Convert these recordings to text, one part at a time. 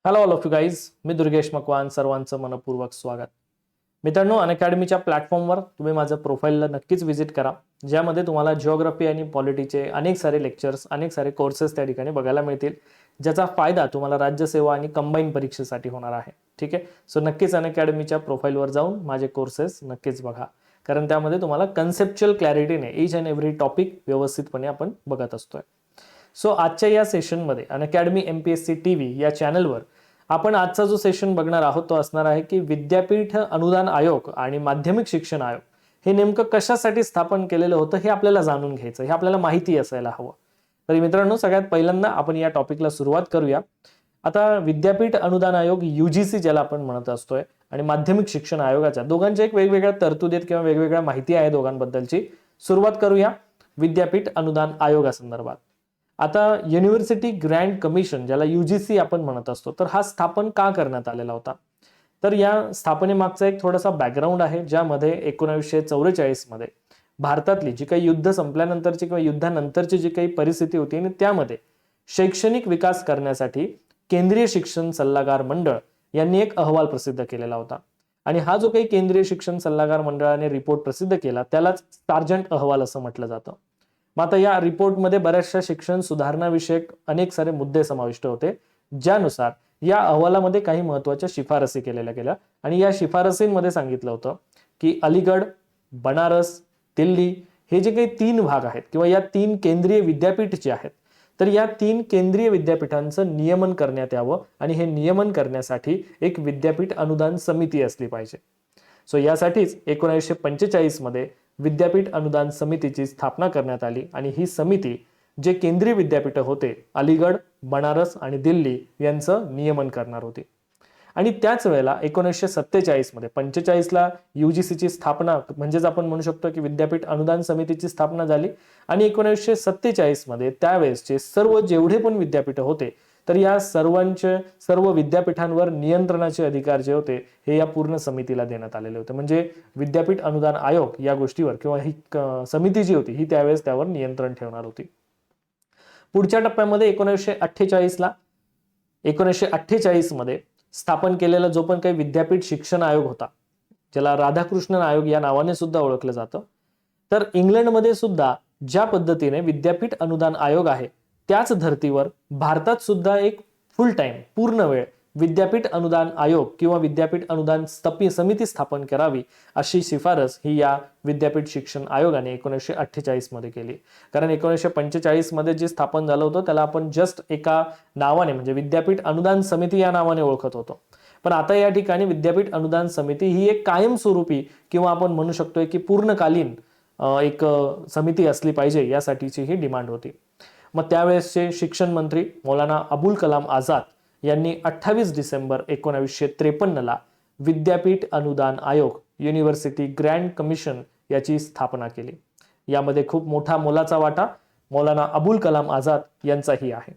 Hello all of you guys, मी दुर्गेश मकवान. सर्वांचं मनपूर्वक स्वागत. मित्रांनो, अनअकॅडमीच्या प्लॅटफॉर्मवर तुम्ही माझं प्रोफाईलला नक्कीच व्हिजिट करा, ज्यामध्ये तुम्हाला जिओग्राफी आणि पॉलिटीचे अनेक सारे लेक्चर्स, अनेक सारे कोर्सेस त्या ठिकाणी बघायला मिळतील, ज्याचा फायदा तुम्हाला राज्यसेवा आणि कंबाईन परीक्षेसाठी होणार आहे. ठीक आहे, सो नक्कीच अनअकॅडमीच्या प्रोफाईलवर जाऊन माझे कोर्सेस नक्कीच बघा, कारण त्यामध्ये तुम्हाला कन्सेप्च्युअल क्लॅरिटीने ईच अँड एव्हरी टॉपिक व्यवस्थितपणे आपण बघत असतोय. सो आजच्या या सेशनमध्ये अनअकॅडमी MPSC TV या चॅनलवर आपण आजचा जो सेशन बघणार आहोत तो असणार आहे की विद्यापीठ अनुदान आयोग आणि माध्यमिक शिक्षण आयोग हे नेमकं कशासाठी स्थापन केलेलं होतं हे आपल्याला जाणून घ्यायचं, हे आपल्याला माहिती असायला हवं. तर मित्रांनो, सगळ्यात पहिल्यांदा आपण या टॉपिकला सुरुवात करूया. आता विद्यापीठ अनुदान आयोग UGC ज्याला आपण म्हणत असतोय आणि माध्यमिक शिक्षण आयोगाच्या दोघांच्या एक वेगवेगळ्या तरतुदीत किंवा वेगवेगळ्या माहिती आहे दोघांबद्दलची. सुरुवात करूया विद्यापीठ अनुदान आयोगासंदर्भात. आता युनिव्हर्सिटी ग्रँड कमिशन ज्याला UGC आपण म्हणत असतो, तर हा स्थापन का करण्यात आलेला होता? तर या स्थापनेमागचा एक थोडासा बॅकग्राऊंड आहे, ज्यामध्ये 1944 मध्ये भारतातली जी काही युद्ध संपल्यानंतरची किंवा युद्धानंतरची जी काही परिस्थिती होती आणि त्यामध्ये शैक्षणिक विकास करण्यासाठी केंद्रीय शिक्षण सल्लागार मंडळ यांनी एक अहवाल प्रसिद्ध केलेला होता. आणि हा जो काही केंद्रीय शिक्षण सल्लागार मंडळाने रिपोर्ट प्रसिद्ध केला त्यालाच सार्जंट अहवाल असं म्हटलं जातं. मग आता या रिपोर्टमध्ये बऱ्याचशा शिक्षण सुधारणा विषयक अनेक सारे मुद्दे समाविष्ट होते, ज्यानुसार या अहवालामध्ये काही महत्वाच्या शिफारसी केलेल्या गेल्या. आणि या शिफारसींमध्ये सांगितलं होतं की अलीगड, बनारस, दिल्ली हे जे काही 3 भाग आहेत किंवा या 3 केंद्रीय विद्यापीठ जे आहेत, तर या 3 केंद्रीय विद्यापीठांचं नियमन करण्यात यावं आणि हे नियमन करण्यासाठी एक विद्यापीठ अनुदान समिती असली पाहिजे. सो यासाठीच 1945 मध्ये विद्यापीठ अनुदान समितीची स्थापना करण्यात आली आणि ही समिती जे केंद्रीय विद्यापीठ होते अलीगड, बनारस आणि दिल्ली यांचं नियमन करणार होती. आणि त्याच वेळेला 1947 मध्ये 45ला UGCची स्थापना म्हणजेच आपण म्हणू शकतो की विद्यापीठ अनुदान समितीची स्थापना झाली. आणि 1947 मध्ये त्यावेळेसचे सर्व जेवढे पण विद्यापीठ होते, तर या सर्व विद्यापीठांवर नियंत्रणाचे अधिकार जे होते हे या पूर्ण समितीला देण्यात आलेले होते. म्हणजे विद्यापीठ अनुदान आयोग या गोष्टीवर किंवा ही समिती जी होती ही त्यावेळेस त्यावर नियंत्रण ठेवणार होती. पुढच्या टप्प्यामध्ये 1948 मध्ये स्थापन केलेला जो पण काही विद्यापीठ शिक्षण आयोग होता, ज्याला राधाकृष्णन आयोग या नावाने सुद्धा ओळखलं जातं, तर इंग्लंडमध्ये सुद्धा ज्या पद्धतीने विद्यापीठ अनुदान आयोग आहे त्याच धर्तीवर भारतात सुद्धा एक फुल टाइम पूर्ण वेळ विद्यापीठ अनुदान आयोग किंवा विद्यापीठ अनुदान समिती स्थापन करावी अशी शिफारस ही या विद्यापीठ शिक्षण आयोगाने 1948 मध्ये केली. कारण 1945 मध्ये जे स्थापन झालं होतं त्याला आपण जस्ट एका नावाने म्हणजे विद्यापीठ अनुदान समिती या नावाने ओळखत होतो. पण आता या ठिकाणी विद्यापीठ अनुदान समिती ही एक कायमस्वरूपी किंवा आपण म्हणू शकतोय की पूर्णकालीन एक समिती असली पाहिजे यासाठीची ही डिमांड होती. मग त्यावेळेसचे शिक्षण मंत्री मौलाना अबुल कलाम आझाद यांनी 28 डिसेंबर 1953 ला विद्यापीठ अनुदान आयोग युनिव्हर्सिटी ग्रँड कमिशन याची स्थापना केली. यामध्ये खूप मोठा मोलाचा वाटा मौलाना अबुल कलाम आझाद यांचाही आहे.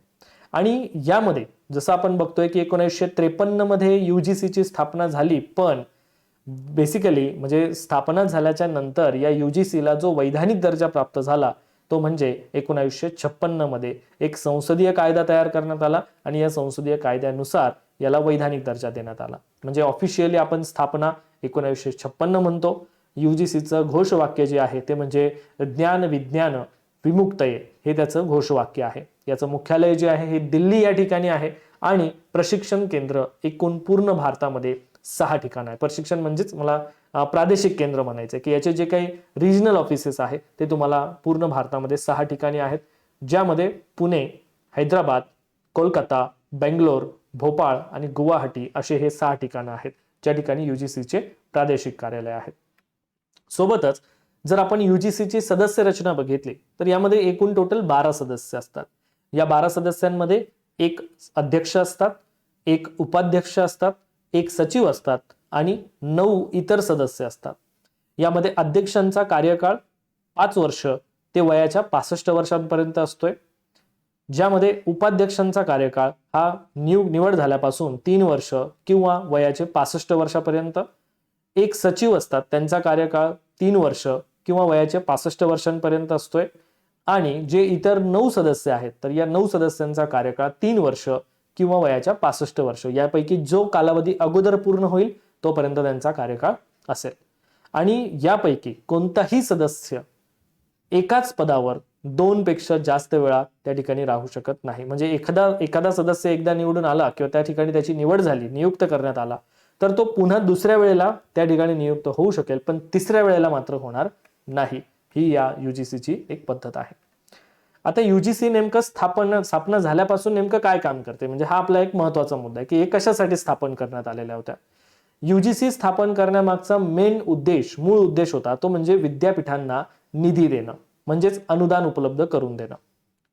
आणि यामध्ये जसं आपण बघतोय की 1953 मध्ये UGCची स्थापना झाली, पण बेसिकली म्हणजे स्थापना झाल्याच्या नंतर या UGCला जो वैधानिक दर्जा प्राप्त झाला तो म्हणजे 1956 मध्ये एक संसदीय कायदा तयार करण्यात आला आणि या संसदीय कायद्यानुसार याला वैधानिक दर्जा देण्यात आला. म्हणजे ऑफिशियली आपण स्थापना 1956 म्हणतो. UGCचं घोषवाक्य जे आहे ते म्हणजे ज्ञान विज्ञान विमुक्तये हे त्याचं घोषवाक्य आहे. याचं मुख्यालय जे आहे हे दिल्ली या ठिकाणी आहे आणि प्रशिक्षण केंद्र एकूण पूर्ण भारतामध्ये 6 ठिकाण आहे. प्रशिक्षण म्हणजेच मला प्रादेशिक केंद्र म्हणायचं की याचे जे काही रिजनल ऑफिसेस आहेत ते तुम्हाला पूर्ण भारतामध्ये 6 ठिकाणी आहेत, ज्यामध्ये पुणे, हैदराबाद, कोलकाता, बेंगलोर, भोपाळ आणि गुवाहाटी असे हे 6 ठिकाणं आहेत ज्या ठिकाणी UGCचे प्रादेशिक कार्यालय आहेत. सोबतच जर आपण UGCची सदस्य रचना बघितली तर यामध्ये एकूण टोटल 12 सदस्य असतात. या 12 सदस्यांमध्ये एक अध्यक्ष असतात, एक उपाध्यक्ष असतात, एक सचिव असतात आणि 9 इतर सदस्य असतात. यामध्ये अध्यक्षांचा कार्यकाळ 5 वर्ष ते वयाच्या 65 वर्षांपर्यंत असतोय, ज्यामध्ये उपाध्यक्षांचा कार्यकाळ हा निवड झाल्यापासून 3 वर्ष किंवा वयाचे 65 वर्षापर्यंत. एक सचिव असतात, त्यांचा कार्यकाळ 3 वर्ष किंवा वयाचे 65 वर्षांपर्यंत असतोय. आणि जे इतर 9 सदस्य आहेत तर या 9 सदस्यांचा कार्यकाळ 3 वर्ष किंवा वयाच्या 65 वर्ष यापैकी जो कालावधी अगोदर पूर्ण होईल तोपर्यंत त्यांचा कार्यकाळ असेल. आणि यापैकी कोणताही सदस्य एकाच पदावर 2 पेक्षा जास्त वेळा त्या ठिकाणी राहू शकत नाही. म्हणजे एखादा सदस्य एकदा निवडून आला किंवा त्या ठिकाणी त्याची निवड झाली, नियुक्त करण्यात आला, तर तो पुन्हा दुसऱ्या वेळेला त्या ठिकाणी नियुक्त होऊ शकेल, पण तिसऱ्या वेळेला मात्र होणार नाही. ही या UGCची एक पद्धत आहे. आता UGC नेमकं स्थापना झाल्यापासून नेमकं काय काम करते, म्हणजे हा आपला एक महत्वाचा मुद्दा आहे की हे कशासाठी स्थापन करण्यात आलेल्या होत्या. UGC स्थापन करण्यामागचा मूळ उद्देश होता तो म्हणजे विद्यापीठांना निधी देणं, म्हणजेच अनुदान उपलब्ध करून देणं.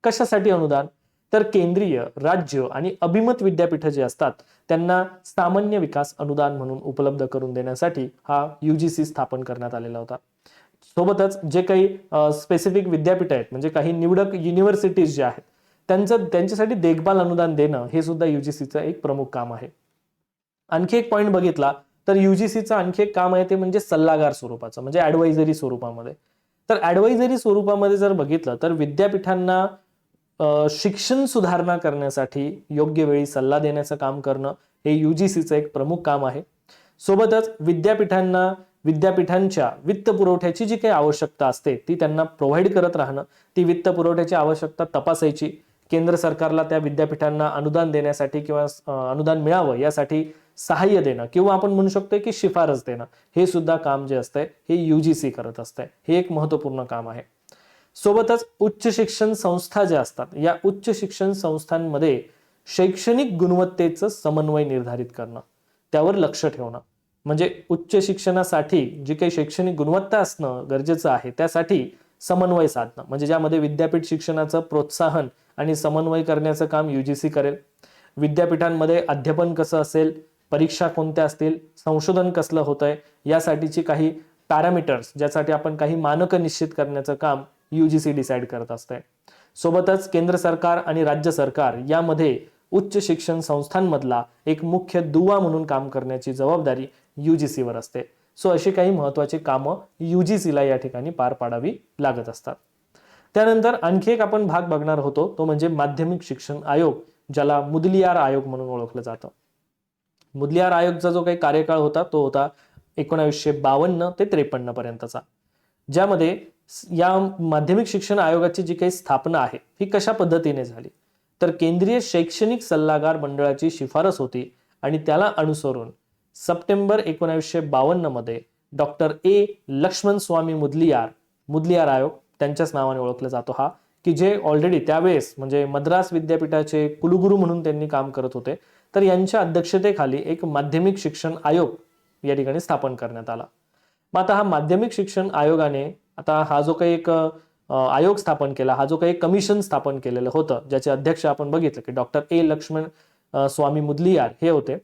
कशासाठी अनुदान? तर केंद्रीय, राज्य आणि अभिमत विद्यापीठ जे असतात त्यांना सामान्य विकास अनुदान म्हणून उपलब्ध करून देण्यासाठी हा UGC स्थापन करण्यात आलेला होता. सोबतच जे काही स्पेसिफिक विद्यापीठ आहेत, म्हणजे काही निवडक युनिव्हर्सिटीज जे आहेत त्यांच्यासाठी देखभाल अनुदान देणं हे सुद्धा UGCचं एक प्रमुख काम आहे. आणखी एक पॉइंट बघितला तर UGCचं आणखी एक काम आहे ते म्हणजे सल्लागार स्वरूपाचं, म्हणजे ऍडवायझरी स्वरूपामध्ये. तर ऍडवायझरी स्वरूपामध्ये जर बघितलं तर विद्यापीठांना शिक्षण सुधारणा करण्यासाठी योग्य वेळी सल्ला देण्याचं काम करणं हे UGCचं एक प्रमुख काम आहे. सोबतच विद्यापीठांच्या वित्त पुरवठ्याची जी काही आवश्यकता असते ती त्यांना प्रोव्हाइड करत राहणं, ती वित्त पुरवठ्याची आवश्यकता तपासायची, केंद्र सरकारला त्या विद्यापीठांना अनुदान देण्यासाठी किंवा अनुदान मिळावं यासाठी सहाय्य देणं किंवा आपण म्हणू शकतो की शिफारस देणं, हे सुद्धा काम जे असतंय हे UGC करत असतंय. हे एक महत्वपूर्ण काम आहे. सोबतच उच्च शिक्षण संस्था ज्या असतात या उच्च शिक्षण संस्थांमध्ये शैक्षणिक गुणवत्तेचं समन्वय निर्धारित करणं, त्यावर लक्ष ठेवणं, म्हणजे उच्च शिक्षणासाठी जी काही शैक्षणिक गुणवत्ता असणं गरजेचं आहे त्यासाठी समन्वय साधणं, म्हणजे ज्यामध्ये विद्यापीठ शिक्षणाचं प्रोत्साहन आणि समन्वय करण्याचं काम UGC करेल. विद्यापीठांमध्ये अध्यापन कसं असेल, परीक्षा कोणत्या असतील, संशोधन कसलं होतंय यासाठीची काही पॅरामीटर्स, ज्यासाठी आपण काही मानकं निश्चित करण्याचं काम UGC डिसाईड करत असते. सोबतच केंद्र सरकार आणि राज्य सरकार यामध्ये उच्च शिक्षण संस्थांमधला एक मुख्य दुवा म्हणून काम करण्याची जबाबदारी UGC वर असते. सो अशी काही महत्वाची कामं UGC ला या ठिकाणी पार पाडावी लागत असतात. त्यानंतर आणखी एक आपण भाग बघणार होतो तो म्हणजे माध्यमिक शिक्षण आयोग, ज्याला मुदलियार आयोग म्हणून ओळखलं जातं. मुदलियार आयोगचा जो काही कार्यकाळ होता तो होता 1952 ते 53 पर्यंतचा, ज्यामध्ये या माध्यमिक शिक्षण आयोगाची जी काही स्थापना आहे ही कशा पद्धतीने झाली तर केंद्रीय शैक्षणिक सल्लागार मंडळाची शिफारस होती आणि त्याला अनुसरून सप्टेंबर 1952 मध्ये डॉक्टर A. लक्ष्मण स्वामी मुदलियार आयोग त्यांच्याच नावाने ओळखला जातो हा, की जे ऑलरेडी त्यावेळेस म्हणजे मद्रास विद्यापीठाचे कुलगुरू म्हणून त्यांनी काम करत होते. तर यांच्या अध्यक्षतेखाली एक माध्यमिक शिक्षण आयोग या ठिकाणी स्थापन करण्यात आला. मग आता हा माध्यमिक शिक्षण आयोगाने आता हा जो काही एक आयोग स्थापन केला, हा जो काही कमिशन स्थापन केलेलं होतं ज्याचे अध्यक्ष आपण बघितलं की डॉक्टर A. लक्ष्मण स्वामी मुदलियार हे होते.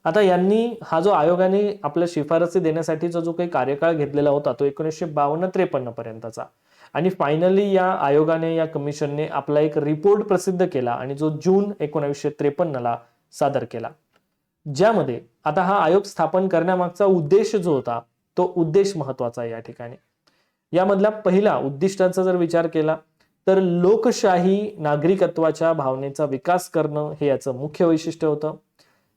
आता यांनी हा जो आयोगाने आपल्या शिफारसी देण्यासाठी जो काही कार्यकाळ घेतलेला होता तो 1952-53 पर्यंतचा, आणि फायनली या आयोगाने या कमिशनने आपला एक रिपोर्ट प्रसिद्ध केला आणि जो जून 1953 ला सादर केला, ज्यामध्ये आता हा आयोग स्थापन करण्यामागचा उद्देश जो होता तो उद्देश महत्वाचा आहे. या ठिकाणी यामधला पहिला उद्दिष्टाचा जर विचार केला तर लोकशाही नागरिकत्वाच्या भावनेचा विकास करणं हे याचं मुख्य वैशिष्ट्य होतं.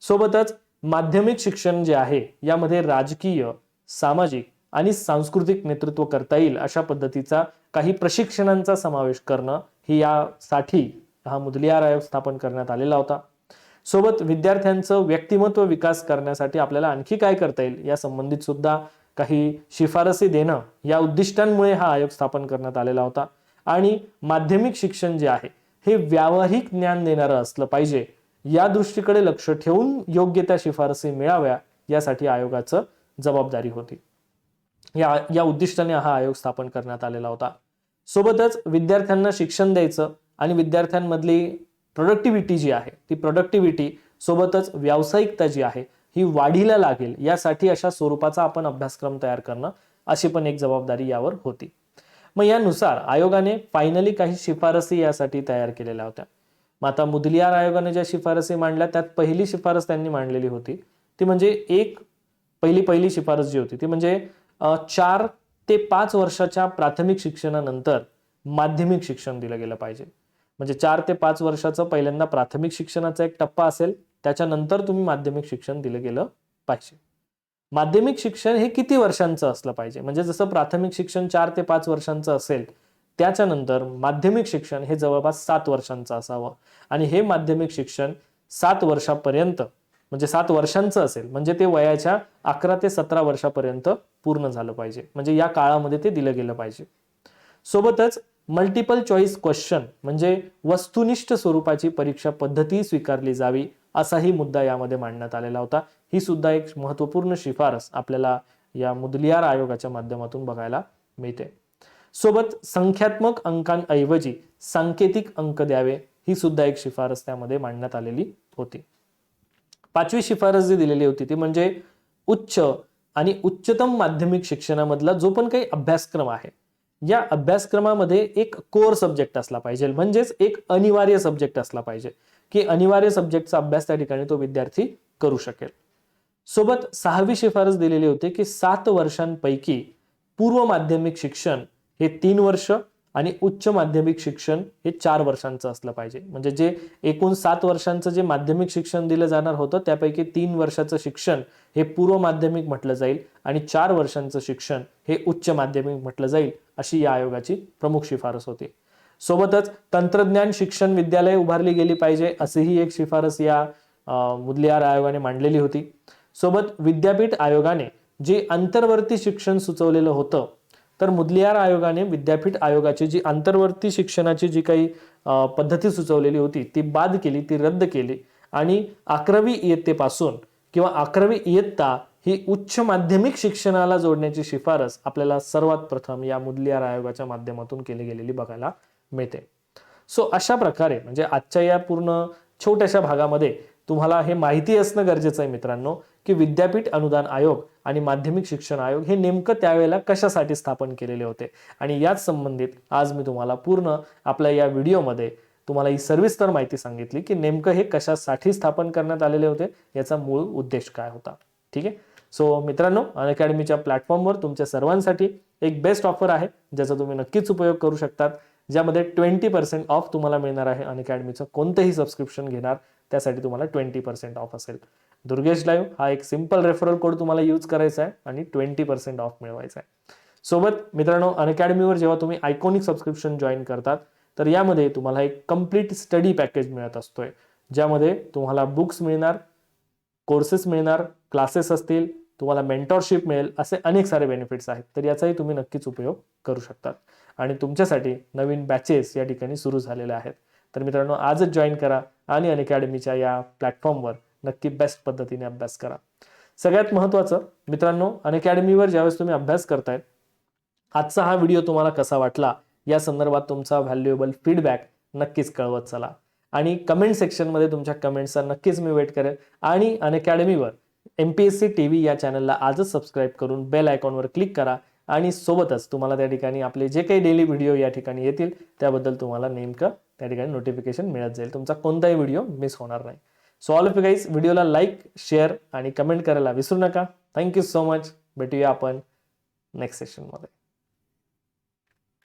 सोबतच माध्यमिक शिक्षण जे आहे यामध्ये राजकीय, सामाजिक आणि सांस्कृतिक नेतृत्व करता येईल अशा पद्धतीचा काही प्रशिक्षणांचा समावेश करणं ही यासाठी हा मुदलियार आयोग स्थापन करण्यात आलेला होता. सोबत विद्यार्थ्यांचं व्यक्तिमत्व विकास करण्यासाठी आपल्याला आणखी काय करता येईल या संबंधित सुद्धा काही शिफारसी देणं या उद्दिष्टांमुळे हा आयोग स्थापन करण्यात आलेला होता. आणि माध्यमिक शिक्षण जे आहे हे व्यावहारिक ज्ञान देणारं असलं पाहिजे या दृष्टीकडे लक्ष ठेवून योग्य त्या शिफारसी मिळाव्या यासाठी आयोगाचं जबाबदारी होती. या उद्दिष्टाने हा आयोग स्थापन करण्यात आलेला होता. सोबतच विद्यार्थ्यांना शिक्षण द्यायचं आणि विद्यार्थ्यांमधली प्रोडक्टिव्हिटी जी आहे ती प्रोडक्टिव्हिटी सोबतच व्यावसायिकता जी आहे ही वाढीला लागेल यासाठी अशा स्वरूपाचा आपण अभ्यासक्रम तयार करणं अशी पण एक जबाबदारी यावर होती. मग यानुसार आयोगाने फायनली काही शिफारसी यासाठी तयार केलेल्या होत्या. मग आता मुदलियार आयोगाने ज्या शिफारसी मांडल्या त्यात पहिली शिफारस त्यांनी मांडलेली होती ती म्हणजे पहिली शिफारस जी होती ती म्हणजे 4 ते 5 वर्षाच्या प्राथमिक शिक्षणानंतर माध्यमिक शिक्षण दिलं गेलं पाहिजे. म्हणजे 4 ते 5 वर्षाचं पहिल्यांदा प्राथमिक शिक्षणाचा एक टप्पा असेल, त्याच्यानंतर तुम्ही माध्यमिक शिक्षण दिलं गेलं पाहिजे. माध्यमिक शिक्षण हे किती वर्षांचं असलं पाहिजे, म्हणजे जसं प्राथमिक शिक्षण 4 ते 5 वर्षांचं असेल, त्याच्यानंतर माध्यमिक शिक्षण हे जवळपास 7 वर्षांचं असावं. आणि हे माध्यमिक शिक्षण 7 वर्षापर्यंत म्हणजे 7 वर्षांचं असेल, म्हणजे ते वयाच्या 11 ते 17 वर्षापर्यंत पूर्ण झालं पाहिजे, म्हणजे या काळामध्ये ते दिलं गेलं पाहिजे. सोबतच मल्टिपल चॉईस क्वेश्चन म्हणजे वस्तुनिष्ठ स्वरूपाची परीक्षा पद्धती स्वीकारली जावी, असाही मुद्दा यामध्ये मांडण्यात आलेला होता. ही सुद्धा एक महत्वपूर्ण शिफारस आपल्याला या मुदलियार आयोगाच्या माध्यमातून बघायला मिळते. सोबत संख्यात्मक अंकांऐवजी सांकेतिक अंक द्यावे, ही सुद्धा एक शिफारस त्यामध्ये मांडण्यात आलेली होती. 5वी शिफारस जी दिलेली होती ती म्हणजे उच्च आणि उच्चतम माध्यमिक शिक्षणामधला जो पण काही अभ्यासक्रम आहे, या अभ्यासक्रमामध्ये एक कोर सब्जेक्ट असला पाहिजे, म्हणजेच एक अनिवार्य सब्जेक्ट असला पाहिजे की अनिवार्य सब्जेक्टचा अभ्यास त्या ठिकाणी तो विद्यार्थी करू शकेल. सोबत 6वी शिफारस दिलेली होती की 7 वर्षांपैकी पूर्व माध्यमिक शिक्षण हे 3 वर्ष आणि उच्च माध्यमिक शिक्षण हे 4 वर्षांचं असलं पाहिजे. म्हणजे जे एकूण 7 वर्षांचं जे माध्यमिक शिक्षण दिलं जाणार होतं, त्यापैकी 3 वर्षाचं शिक्षण हे पूर्व माध्यमिक म्हटलं जाईल आणि 4 वर्षांचं शिक्षण हे उच्च माध्यमिक म्हटलं जाईल, अशी या आयोगाची प्रमुख शिफारस होती. सोबतच तंत्रज्ञान शिक्षण विद्यालय उभारली गेली पाहिजे, अशीही एक शिफारस या मुदलियार आयोगाने मांडलेली होती. सोबत विद्यापीठ आयोगाने जे आंतरवर्ती शिक्षण सुचवलेलं होतं, तर मुदलियार आयोगाने विद्यापीठ आयोगाची जी आंतरवर्ती शिक्षणाची जी काही पद्धती सुचवलेली होती ती बाद केली, ती रद्द केली आणि 11वी इयत्तेपासून किंवा 11वी इयत्ता ही उच्च माध्यमिक शिक्षणाला जोडण्याची शिफारस आपल्याला सर्वात प्रथम या मुदलियार आयोगाच्या माध्यमातून केली गेलेली बघायला मिळते. सो अशा प्रकारे म्हणजे आजच्या या पूर्ण छोट्याशा भागामध्ये तुम्हाला हे माहिती असणं गरजेचं आहे मित्रांनो, की विद्यापीठ अनुदान आयोग आणि माध्यमिक शिक्षण आयोग हे नेमकं त्यावेळेला कशासाठी स्थापन केलेले होते. आणि याच संबंधित आज मी तुम्हाला पूर्ण आपल्या या व्हिडिओमध्ये तुम्हाला ही सविस्तर माहिती सांगितली की नेमकं हे कशासाठी स्थापन करण्यात आलेले होते, याचा मूळ उद्देश काय होता. ठीक आहे. सो मित्रांनो, अनअकॅडमीच्या प्लॅटफॉर्मवर तुमच्या सर्वांसाठी एक बेस्ट ऑफर आहे, ज्याचा तुम्ही नक्कीच उपयोग करू शकतात, ज्यामध्ये 20% ऑफ तुम्हाला मिळणार आहे. अनअकॅडमीचं कोणतंही सबस्क्रिप्शन घेणार त्यासाठी तुम्हाला 20% ऑफ असेल. दुर्गेश लाईव्ह हा एक सिंपल रेफरल कोड तुम्हाला यूज करायचा आहे आणि 20% ऑफ मिळवायचा आहे. सोबत मित्रांनो, अनअकॅडमीवर जेव्हा तुम्ही आयकॉनिक सबस्क्रिप्शन जॉईन करतात, तर यामध्ये तुम्हाला एक कंप्लीट स्टडी पॅकेज मिळत असतोय, ज्यामध्ये तुम्हाला बुक्स मिळणार, कोर्सेस मिळणार, क्लासेस असतील, तुम्हाला मेंटॉरशिप मिळेल, असे अनेक सारे बेनिफिट्स आहेत. तर याचाही तुम्ही नक्कीच उपयोग करू शकतात. आणि तुमच्यासाठी नवीन बॅचेस या ठिकाणी सुरू झालेले आहेत. तर मित्रांनो, आजच जॉईन करा आणि अनअकॅडमीच्या या प्लॅटफॉर्मवर नक्की बेस्ट पद्धतीने अभ्यास करा. सगळ्यात महत्त्वाचं मित्रांनो, अनअकॅडमीवर ज्यावेळेस तुम्ही अभ्यास करताय, आजचा हा व्हिडिओ तुम्हाला कसा वाटला या संदर्भात तुमचा व्हॅल्युएबल फीडबॅक नक्कीच कळवत चला आणि कमेंट सेक्शनमध्ये तुमच्या कमेंट्सचा नक्कीच मी वेट करेन. आणि अनअकॅडमीवर MPSC TV या चॅनलला आजच सबस्क्राईब करून बेल आयकॉनवर क्लिक करा आणि सोबतच तुम्हाला त्या ठिकाणी आपले जे काही डेली व्हिडिओ या ठिकाणी येतील त्याबद्दल तुम्हाला नेमकं त्या ठिकाणी नोटिफिकेशन मिळत जाईल. तुमचा कोणताही व्हिडिओ मिस होणार नाही. So all of you guys, व्हिडिओला लाईक, शेअर आणि कमेंट करायला विसरू नका. Thank you so much. भेटूया आपण नेक्स्ट सेशनमध्ये.